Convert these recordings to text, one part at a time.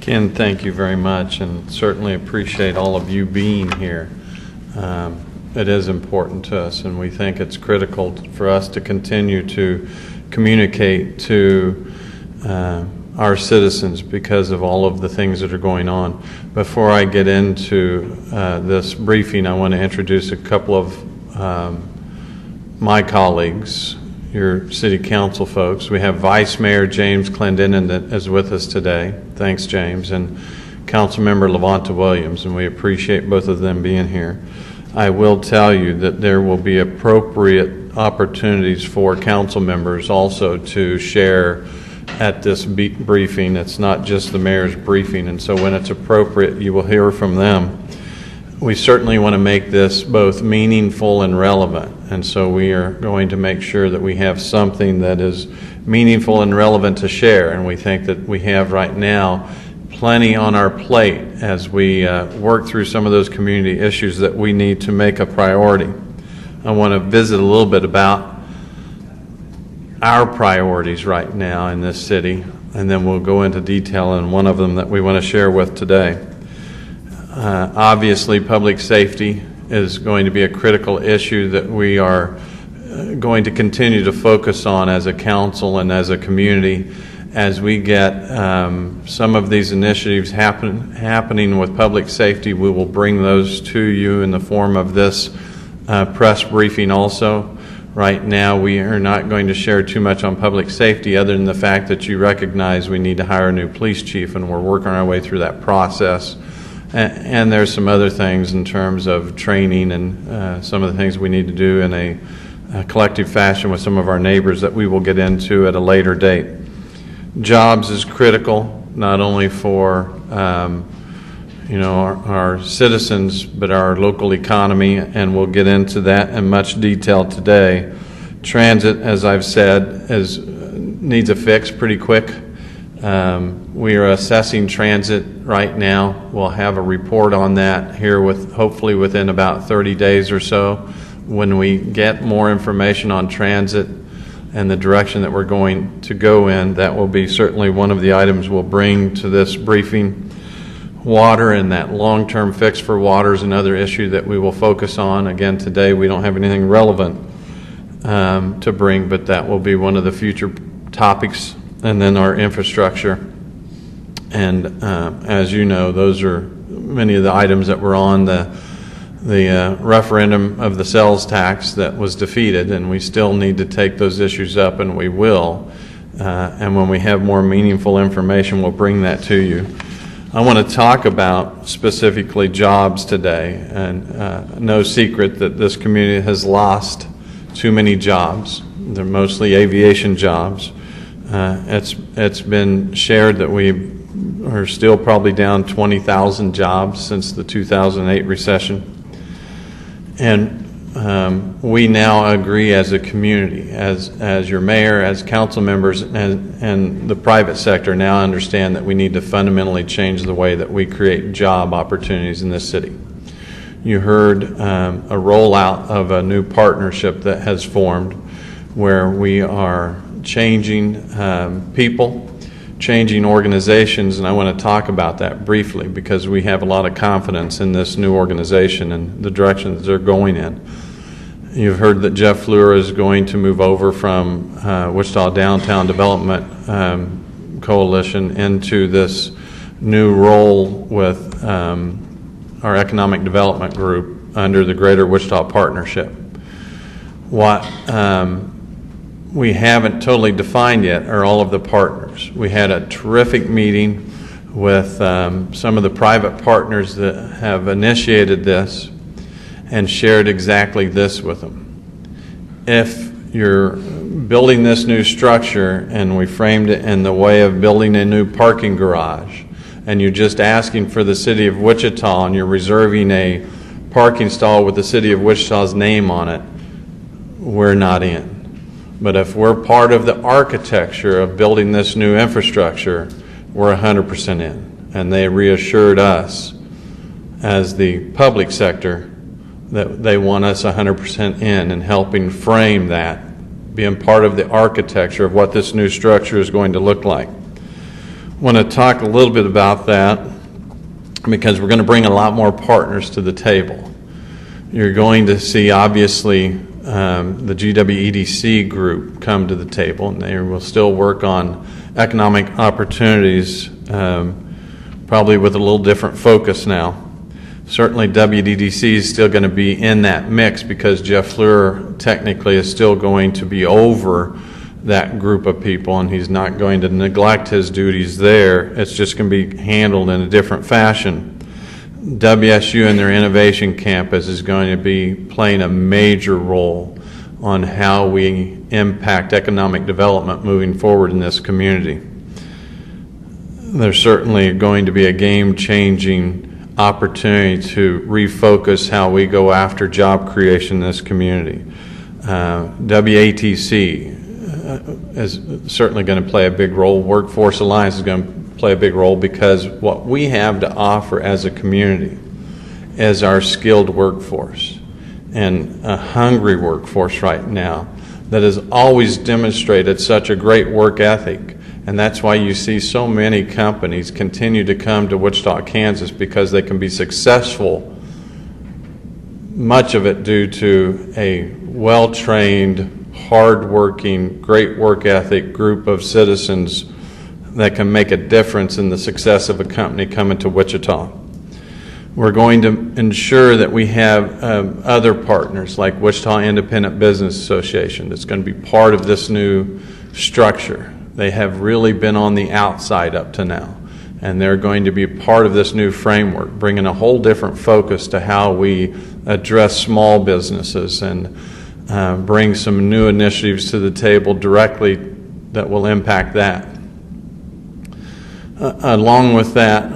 Ken, thank you very much, and certainly appreciate all of you being here. It is important to us, and we think it's critical for us to continue to communicate to our citizens because of all of the things that are going on. Before I get into this briefing, I want to introduce a couple of my colleagues, your city council folks. We have Vice Mayor James Clendenin that is with us today. Thanks, James. And Councilmember Levanta Williams, and we appreciate both of them being here. I will tell you that there will be appropriate opportunities for council members also to share at this briefing. It's not just the mayor's briefing, and so when it's appropriate, you will hear from them. We certainly want to make this both meaningful and relevant, and so we are going to make sure that we have something that is meaningful and relevant to share, and we think that we have right now plenty on our plate as we work through some of those community issues that we need to make a priority. I want to visit a little bit about our priorities right now in this city, and then we'll go into detail on one of them that we want to share with today. Obviously, public safety is going to be a critical issue that we are going to continue to focus on as a council and as a community. As we get some of these initiatives happening with public safety, we will bring those to you in the form of this press briefing also. Right now, we are not going to share too much on public safety other than the fact that you recognize we need to hire a new police chief, and we're working our way through that process. And there's some other things in terms of training and some of the things we need to do in a collective fashion with some of our neighbors that we will get into at a later date. Jobs is critical, not only for our citizens, but our local economy, and we'll get into that in much detail today. Transit, as I've said, needs a fix pretty quick. We are assessing transit right now. We'll have a report on that here hopefully within about 30 days or so. When we get more information on transit and the direction that we're going to go in, that will be certainly one of the items we'll bring to this briefing. Water and that long-term fix for water is another issue that we will focus on. Again, today we don't have anything relevant to bring, but that will be one of the future topics. And then our infrastructure. And as you know, those are many of the items that were on the referendum of the sales tax that was defeated, and we still need to take those issues up, and we will. And when we have more meaningful information, we'll bring that to you. I want to talk about specifically jobs today, and no secret that this community has lost too many jobs. They're mostly aviation jobs. It's been shared that we are still probably down 20,000 jobs since the 2008 recession. And we now agree as a community, as your mayor, as council members, and the private sector now understand that we need to fundamentally change the way that we create job opportunities in this city. You heard a rollout of a new partnership that has formed where we are changing people, changing organizations, and I want to talk about that briefly because we have a lot of confidence in this new organization and the direction that they're going in. You've heard that Jeff Longwell is going to move over from Wichita Downtown Development Coalition into this new role with our Economic Development Group under the Greater Wichita Partnership. What we haven't totally defined yet are all of the partners. We had a terrific meeting with some of the private partners that have initiated this and shared exactly this with them. If you're building this new structure, and we framed it in the way of building a new parking garage, and you're just asking for the city of Wichita and you're reserving a parking stall with the city of Wichita's name on it, we're not in. But if we're part of the architecture of building this new infrastructure, we're 100% in. And they reassured us as the public sector that they want us 100% in and helping frame that, being part of the architecture of what this new structure is going to look like. want to talk a little bit about that because we're going to bring a lot more partners to the table. You're going to see, obviously, the GWEDC group come to the table, and they will still work on economic opportunities, probably with a little different focus now. Certainly WDDC is still going to be in that mix because Jeff Fleur technically is still going to be over that group of people, and he's not going to neglect his duties there. It's just going to be handled in a different fashion. WSU and their innovation campus is going to be playing a major role on how we impact economic development moving forward in this community. There's certainly going to be a game-changing opportunity to refocus how we go after job creation in this community. WATC is certainly going to play a big role. Workforce Alliance is going to play a big role because what we have to offer as a community is our skilled workforce and a hungry workforce right now that has always demonstrated such a great work ethic. And that's why you see so many companies continue to come to Wichita, Kansas, because they can be successful, much of it due to a well-trained, hard-working, great work ethic group of citizens that can make a difference in the success of a company coming to Wichita. We're going to ensure that we have other partners like Wichita Independent Business Association that's going to be part of this new structure. They have really been on the outside up to now, and they're going to be part of this new framework, bringing a whole different focus to how we address small businesses and bring some new initiatives to the table directly that will impact that. Along with that,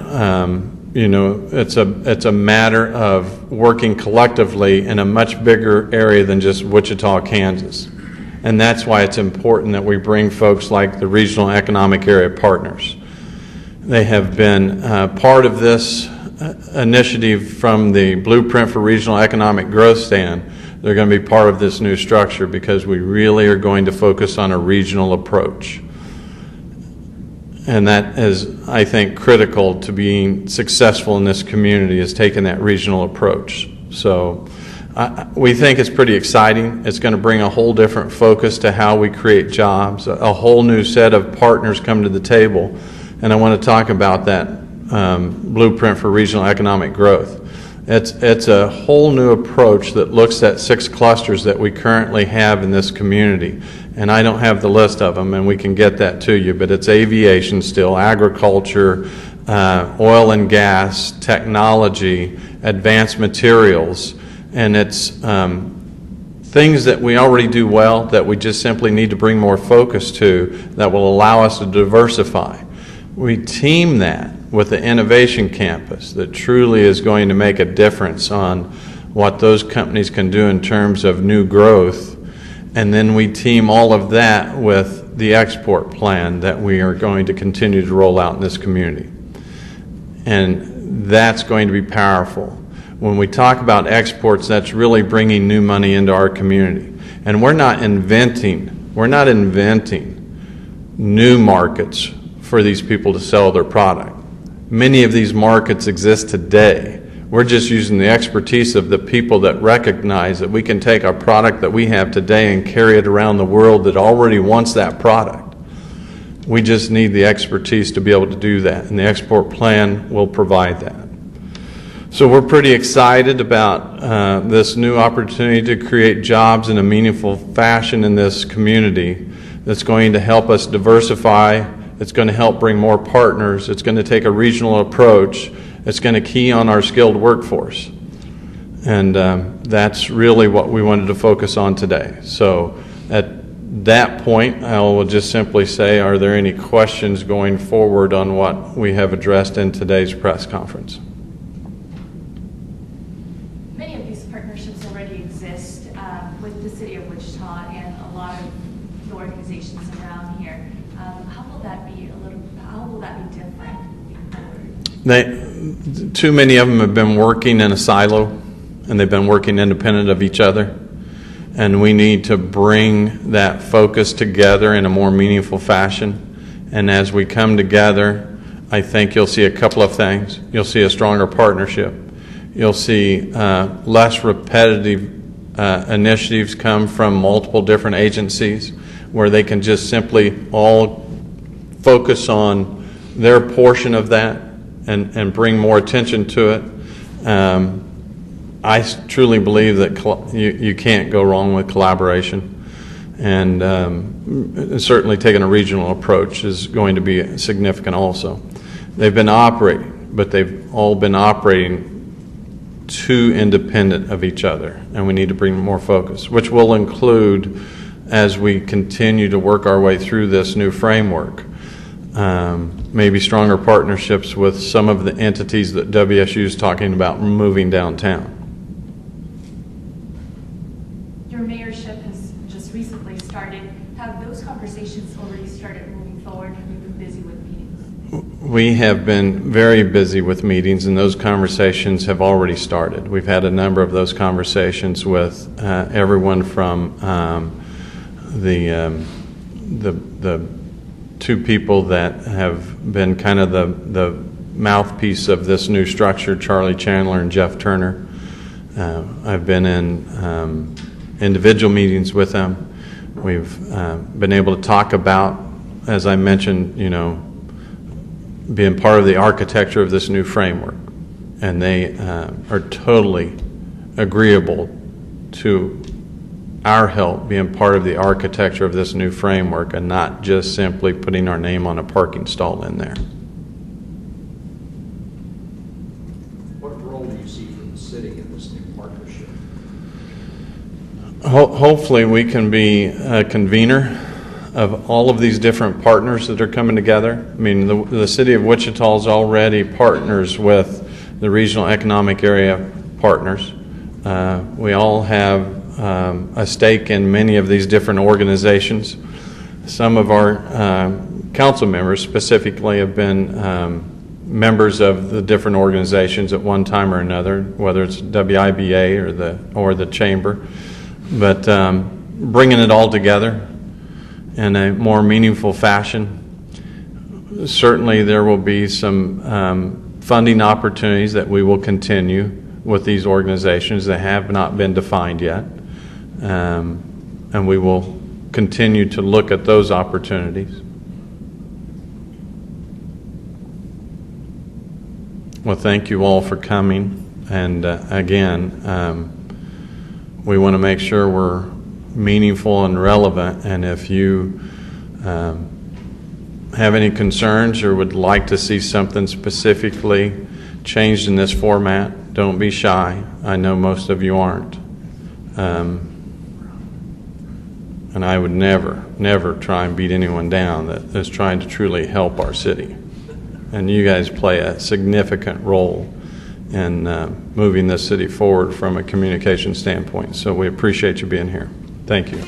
it's a matter of working collectively in a much bigger area than just Wichita, Kansas. And that's why it's important that we bring folks like the Regional Economic Area Partners. They have been part of this initiative from the Blueprint for Regional Economic Growth stand. They're going to be part of this new structure because we really are going to focus on a regional approach. And that is, I think, critical to being successful in this community, is taking that regional approach. So we think it's pretty exciting. It's going to bring a whole different focus to how we create jobs, a whole new set of partners come to the table. And I want to talk about that Blueprint for Regional Economic Growth. It's a whole new approach that looks at 6 clusters that we currently have in this community. And I don't have the list of them, and we can get that to you, but it's aviation still, agriculture, oil and gas, technology, advanced materials, and it's things that we already do well that we just simply need to bring more focus to that will allow us to diversify. We team that with the innovation campus that truly is going to make a difference on what those companies can do in terms of new growth. And then we team all of that with the export plan that we are going to continue to roll out in this community. And that's going to be powerful. When we talk about exports, that's really bringing new money into our community. And we're not inventing new markets for these people to sell their product. Many of these markets exist today. We're just using the expertise of the people that recognize that we can take our product that we have today and carry it around the world that already wants that product. We just need the expertise to be able to do that, and the export plan will provide that. So we're pretty excited about this new opportunity to create jobs in a meaningful fashion in this community that's going to help us diversify. It's going to help bring more partners. It's going to take a regional approach. It's going to key on our skilled workforce. And that's really what we wanted to focus on today. So at that point, I will just simply say, are there any questions going forward on what we have addressed in today's press conference? Many of these partnerships already exist with the City of Wichita and a lot of the organizations around here. How will that be different going forward? Too many of them have been working in a silo, and they've been working independent of each other. And we need to bring that focus together in a more meaningful fashion. And as we come together, I think you'll see a couple of things. You'll see a stronger partnership. You'll see less repetitive initiatives come from multiple different agencies where they can just simply all focus on their portion of that and bring more attention to it. I truly believe that you can't go wrong with collaboration. And certainly taking a regional approach is going to be significant also. They've been operating, but they've all been operating too independent of each other, and we need to bring more focus, which will include, as we continue to work our way through this new framework, maybe stronger partnerships with some of the entities that WSU is talking about moving downtown. Your mayorship has just recently started. Have those conversations already started moving forward? Have you been busy with meetings? We have been very busy with meetings, and those conversations have already started. We've had a number of those conversations with everyone from the two people that have been kind of the mouthpiece of this new structure, Charlie Chandler and Jeff Turner. I've been in individual meetings with them. We've been able to talk about, as I mentioned, being part of the architecture of this new framework. And they are totally agreeable to our help being part of the architecture of this new framework and not just simply putting our name on a parking stall in there. What role do you see for the city in this new partnership? Hopefully we can be a convener of all of these different partners that are coming together. I mean, the city of Wichita is already partners with the regional economic area partners. We all have a stake in many of these different organizations. Some of our council members specifically have been members of the different organizations at one time or another, whether it's WIBA or the chamber. But bringing it all together in a more meaningful fashion. Certainly there will be some funding opportunities that we will continue with these organizations that have not been defined yet. And we will continue to look at those opportunities. Well, thank you all for coming. And again, we want to make sure we're meaningful and relevant, and if you have any concerns or would like to see something specifically changed in this format, don't be shy. I know most of you aren't. And I would never try and beat anyone down that is trying to truly help our city. And you guys play a significant role in moving this city forward from a communication standpoint. So we appreciate you being here. Thank you.